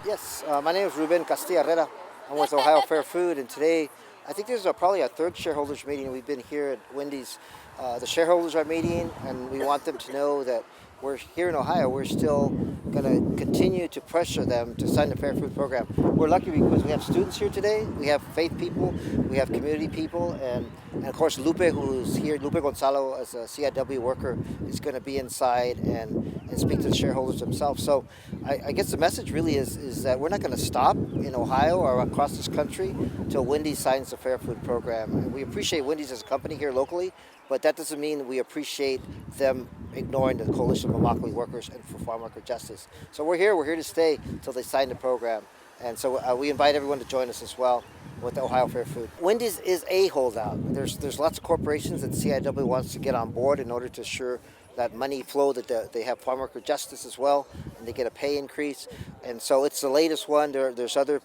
Yes, my name is Ruben Castilla Herrera. I'm with Ohio Fair Food, and today I think this is probably our third shareholders meeting. We've been here at Wendy's. The shareholders are meeting, and we want them to know that we're here in Ohio. We're still going to continue to pressure them to sign the Fair Food program. We're lucky because we have students here today. We have faith people, we have community people, and of course Lupe, who's here. Lupe Gonzalo, as a CIW worker, is going to be inside and speak to the shareholders themselves. So I guess the message really is that we're not going to stop in Ohio or across this country until Wendy's signs the Fair Food program. And we appreciate Wendy's as a company here locally, but that doesn't mean we appreciate them ignoring the coalition of Immokalee workers and for farm worker justice. So we're here to stay until they sign the program. And so we invite everyone to join us as well with the Ohio Fair Food. Wendy's is a holdout. There's lots of corporations that CIW wants to get on board in order to assure that money flow, that they have farm worker justice as well, and they get a pay increase. And so it's the latest one. There's other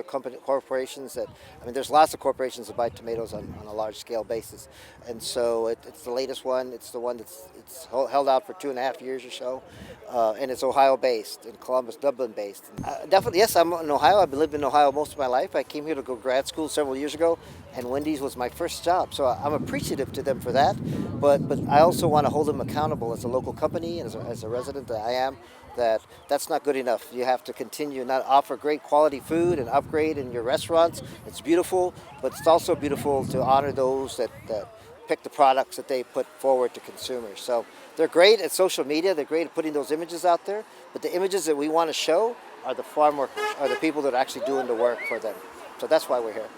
corporations that, there's lots of corporations that buy tomatoes on a large scale basis. And so it's the latest one. It's the one it's held out for 2.5 years or so. And it's Ohio based, in Columbus, Dublin based. Definitely, yes, I'm in Ohio. I've lived in Ohio most of my life. I came here to go grad school several years ago, and Wendy's was my first job. So I'm appreciative to them for that. But I also want to hold them accountable as a local company and as a resident that I am, that's not good enough. You have to continue not offer great quality food and upgrade in your restaurants. It's beautiful, but it's also beautiful to honor those that pick the products that they put forward to consumers. So they're great at social media. They're great at putting those images out there. But the images that we want to show are the farm workers, are the people that are actually doing the work for them. So that's why we're here.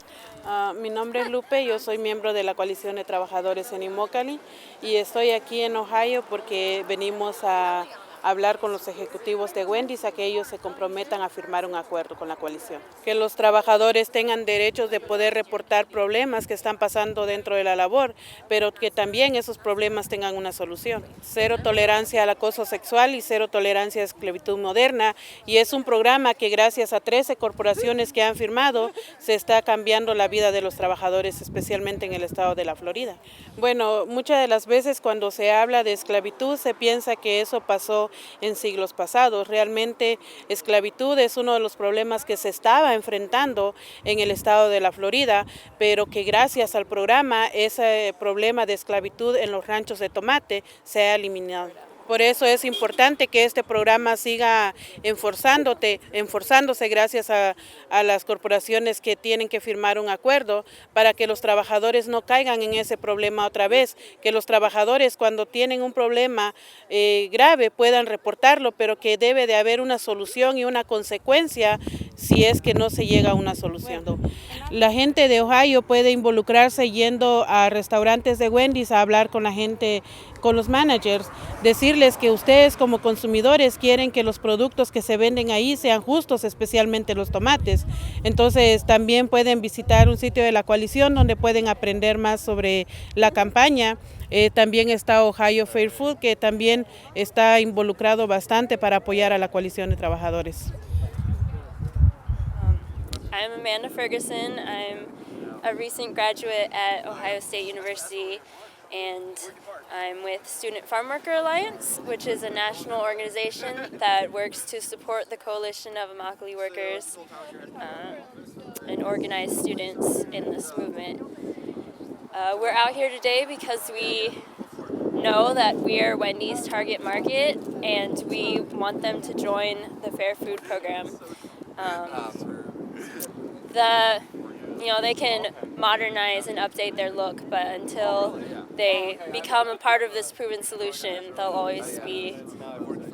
Mi nombre es Lupe, yo soy miembro de la coalición de trabajadores en Immokalee y estoy aquí en Ohio porque venimos a hablar con los ejecutivos de Wendy's a que ellos se comprometan a firmar un acuerdo con la coalición. Que los trabajadores tengan derechos de poder reportar problemas que están pasando dentro de la labor, pero que también esos problemas tengan una solución. Cero tolerancia al acoso sexual y cero tolerancia a la esclavitud moderna, y es un programa que gracias a 13 corporaciones que han firmado se está cambiando la vida de los trabajadores, especialmente en el estado de la Florida. Bueno, muchas de las veces cuando se habla de esclavitud se piensa que eso pasó en siglos pasados. Realmente esclavitud es uno de los problemas que se estaba enfrentando en el estado de la Florida, pero que gracias al programa ese problema de esclavitud en los ranchos de tomate se ha eliminado. Por eso es importante que este programa siga enforzándose gracias a las corporaciones que tienen que firmar un acuerdo para que los trabajadores no caigan en ese problema otra vez, que los trabajadores cuando tienen un problema grave puedan reportarlo, pero que debe de haber una solución y una consecuencia si es que no se llega a una solución. La gente de Ohio puede involucrarse yendo a restaurantes de Wendy's a hablar con la gente, con los managers, decirles que ustedes como consumidores quieren que los productos que se venden ahí sean justos, especialmente los tomates. Entonces también pueden visitar un sitio de la coalición donde pueden aprender más sobre la campaña. También está Ohio Fair Food, que también está involucrado bastante para apoyar a la coalición de trabajadores. I'm Amanda Ferguson. I'm a recent graduate at Ohio State University, and I'm with Student Farm Worker Alliance, which is a national organization that works to support the coalition of Immokalee workers and organize students in this movement. We're out here today because we know that we are Wendy's target market, and we want them to join the Fair Food program. They can modernize and update their look, but until they become a part of this proven solution, they'll always be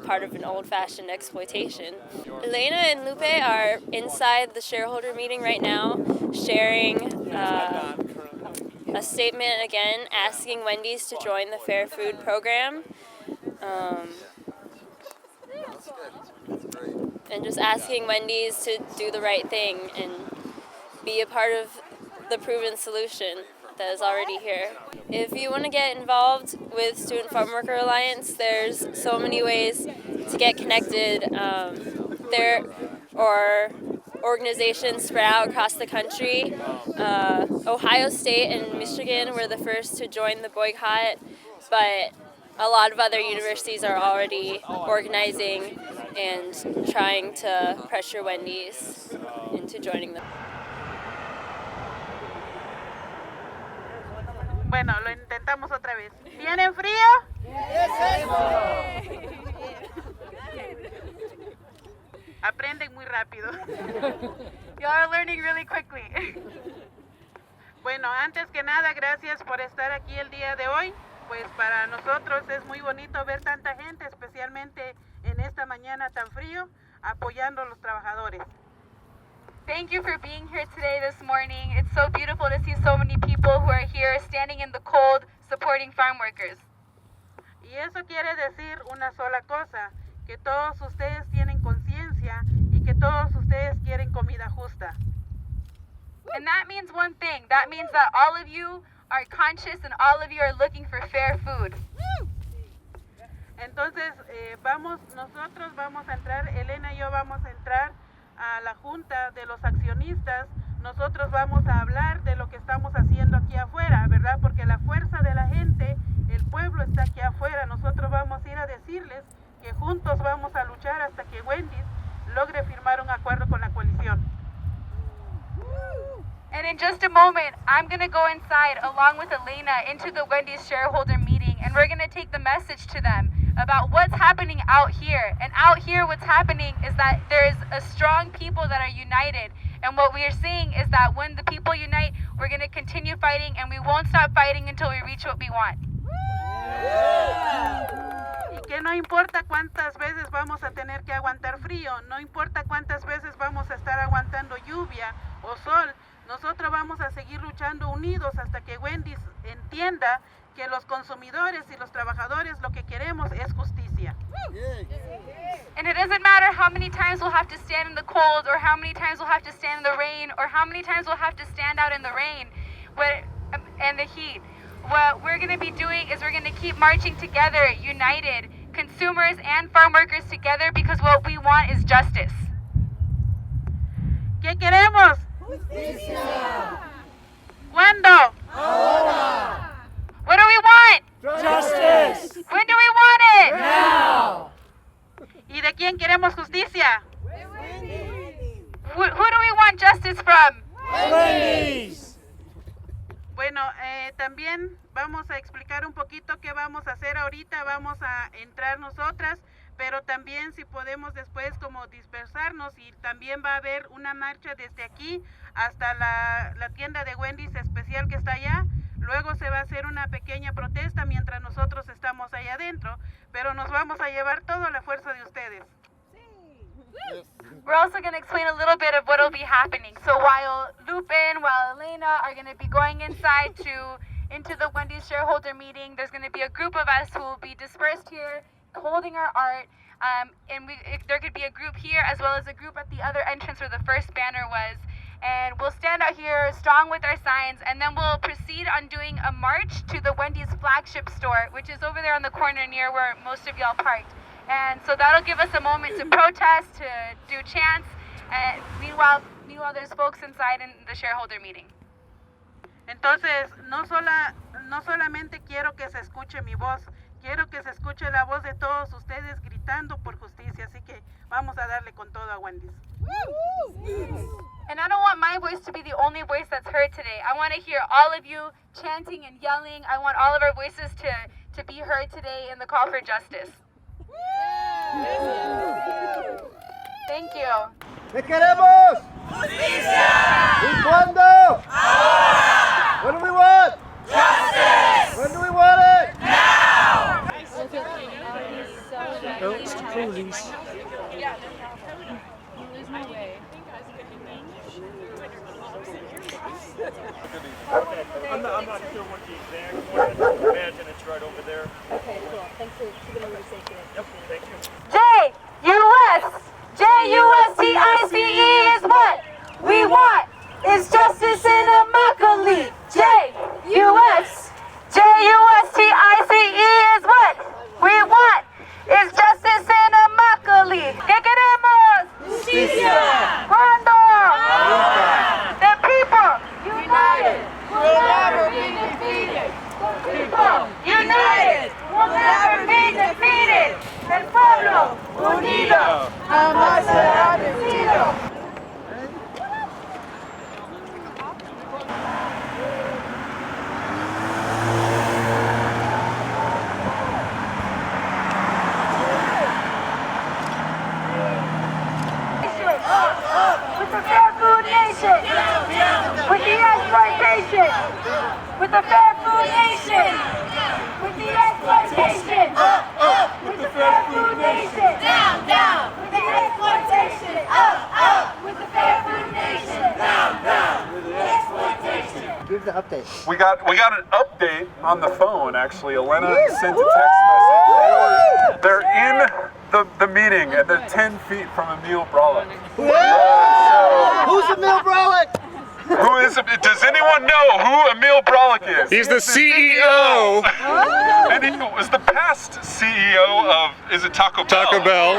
part of an old-fashioned exploitation. Elena and Lupe are inside the shareholder meeting right now, sharing a statement again, asking Wendy's to join the Fair Food program. And just asking Wendy's to do the right thing and be a part of the proven solution that is already here. If you want to get involved with Student Farm Worker Alliance, there's so many ways to get connected. There are organizations spread out across the country. Ohio State and Michigan were the first to join the boycott, but a lot of other universities are already organizing and trying to pressure Wendy's into joining them. Bueno, lo intentamos otra vez. ¿Tienen frío? Aprenden muy rápido. Y'all are learning really quickly. Bueno, antes que nada, gracias por estar aquí el día de hoy. Pues para nosotros es muy bonito ver tanta gente, especialmente en esta mañana tan frío, apoyando a los trabajadores. Thank you for being here today, this morning. It's so beautiful to see so many people who are here standing in the cold, supporting farm workers. Y eso quiere decir una sola cosa, que todos ustedes tienen conciencia y que todos ustedes quieren comida justa. And that means one thing. That means that all of you are conscious and all of you are looking for fair food. Entonces, nosotros vamos a entrar, Elena y yo vamos a entrar a la junta de los accionistas. Nosotros vamos a hablar de lo que estamos haciendo aquí afuera, ¿verdad? Porque la fuerza de la gente, el pueblo está aquí afuera. Nosotros vamos a ir a decirles que juntos vamos a luchar hasta que Wendy's logre firmar un acuerdo con la coalición. And in just a moment, I'm going to go inside along with Elena into the Wendy's shareholder meeting, and we're going to take the message to them about what's happening out here. And out here, what's happening is that there's a strong people that are united. And what we are seeing is that when the people unite, we're going to continue fighting, and we won't stop fighting until we reach what we want. Y que no importa cuántas veces vamos a tener que aguantar frío, no importa cuántas veces vamos a estar aguantando lluvia o sol, nosotros vamos a seguir luchando unidos hasta que Wendy's entienda que los consumidores y los trabajadores lo que queremos es justicia. And it doesn't matter how many times we'll have to stand in the cold, or how many times we'll have to stand in the rain, or how many times we'll have to stand out in the rain and the heat. What we're going to be doing is we're going to keep marching together, united, consumers and farm workers together, because what we want is justice. ¿Qué queremos? Justicia. ¿Cuándo? Ahora. What do we want? Justice. When do we want it? Now. ¿Y de quién queremos justicia? Who do we want justice from? Wendy's. Bueno, también vamos a explicar un poquito qué vamos a hacer ahorita. Vamos a entrar nosotras, pero también si podemos después como dispersarnos, y también va a haber una marcha desde aquí hasta la tienda de Wendy's especial que está allá. Luego se va a hacer una pequeña protesta mientras nosotros estamos allá adentro, pero nos vamos a llevar toda la fuerza de ustedes. We're also going to explain a little bit of what will be happening. So while Lupe and while Elena are going to be going inside into the Wendy's shareholder meeting, there's going to be a group of us who will be dispersed here, holding our art. There could be a group here as well as a group at the other entrance where the first banner was. And we'll stand out here strong with our signs, and then we'll proceed on doing a march to the Wendy's flagship store, which is over there on the corner near where most of y'all parked. And so that'll give us a moment to protest, to do chants. Meanwhile, there's folks inside in the shareholder meeting. Entonces, no solamente quiero que se escuche mi voz, quiero que se escuche la voz de todos ustedes gritando por justicia. Así que vamos a darle con todo a Wendy's. And I don't want my voice to be the only voice that's heard today. I want to hear all of you chanting and yelling. I want all of our voices to be heard today in the call for justice. Thank you. ¿Qué queremos? Justicia. ¿Y cuándo? Ahora. What do we want? Justice. When do we want it? Now. It's the police. I'm not sure what the exact one is. I imagine it's right over there. Okay, cool. Thanks for keeping a little safety. Yep, thank you. Justice is what we want. Is justice in Immokalee. Justice is what we want. Is justice in Immokalee. ¿Qué queremos? Justicia. ¿Cuándo? Ahora. The people united Will never be defeated. people united will never with the Fair Food Nation. With the exploitation. Up, up. With the Fair Food Nation. Down, down. With the exploitation. Up, up. With the Fair Food Nation. Down, down. With the exploitation. Give the update. We got an update on the phone, actually. Elena sent a text message. They're in the meeting and they're 10 feet from Emil Brolick. Who's Emil Brolick? Does anyone know who Emil Brolick is? He's the CEO. And he was the past CEO of, is it Taco Bell? Taco Bell,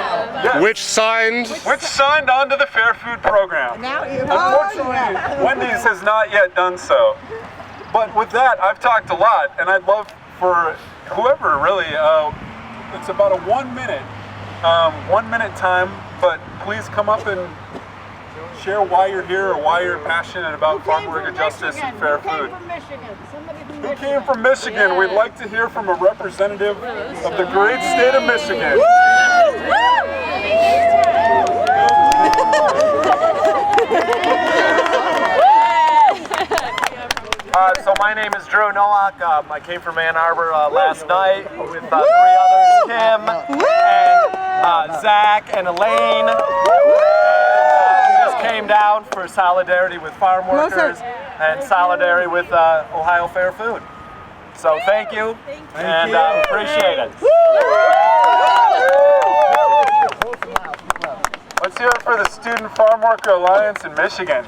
Yes. which signed onto the Fair Food Program. Unfortunately, Wendy's has not yet done so. But with that, I've talked a lot, and I'd love for whoever really, it's about a 1 minute time, but please come up and share why you're here or why you're passionate about farm worker justice and fair food. Who came from Michigan? We'd like to hear from a representative of the great state of Michigan. So my name is Drew Nowak. I came from Ann Arbor last night with 3 others, Kim and Zach and Elaine. We just came down for solidarity with farm workers and solidarity with Ohio Fair Food. So thank you and appreciate it. Let's hear it for the Student Farm Worker Alliance in Michigan.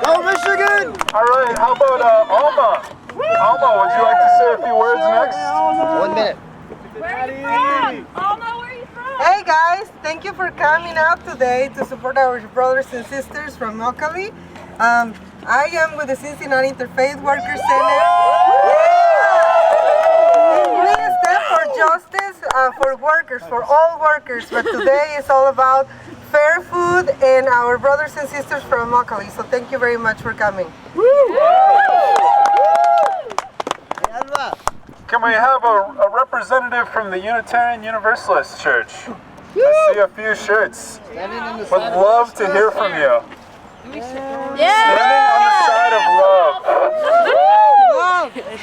Go Michigan! All right, how about Alma? Alma, would you like to say a few words next? 1 minute. Where are you from? Alma, where are you from? Hey guys, thank you for coming out today to support our brothers and sisters from Immokalee. I am with the Cincinnati Interfaith Workers Center. We stand for justice for workers, for all workers, but today is all about fair food and our brothers and sisters from Immokalee. So thank you very much for coming. Can we have a representative from the Unitarian Universalist Church? I see a few shirts. Would love to hear from you. Standing on the side of love.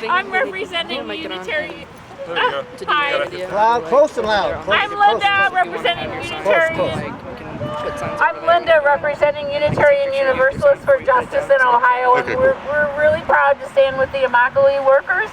I'm representing Unitarian. Hi. Loud, close and loud. I'm Linda, representing Unitarian. I'm Linda, representing Unitarian Universalists for Justice in Ohio, and we're really proud to stand with the Immokalee workers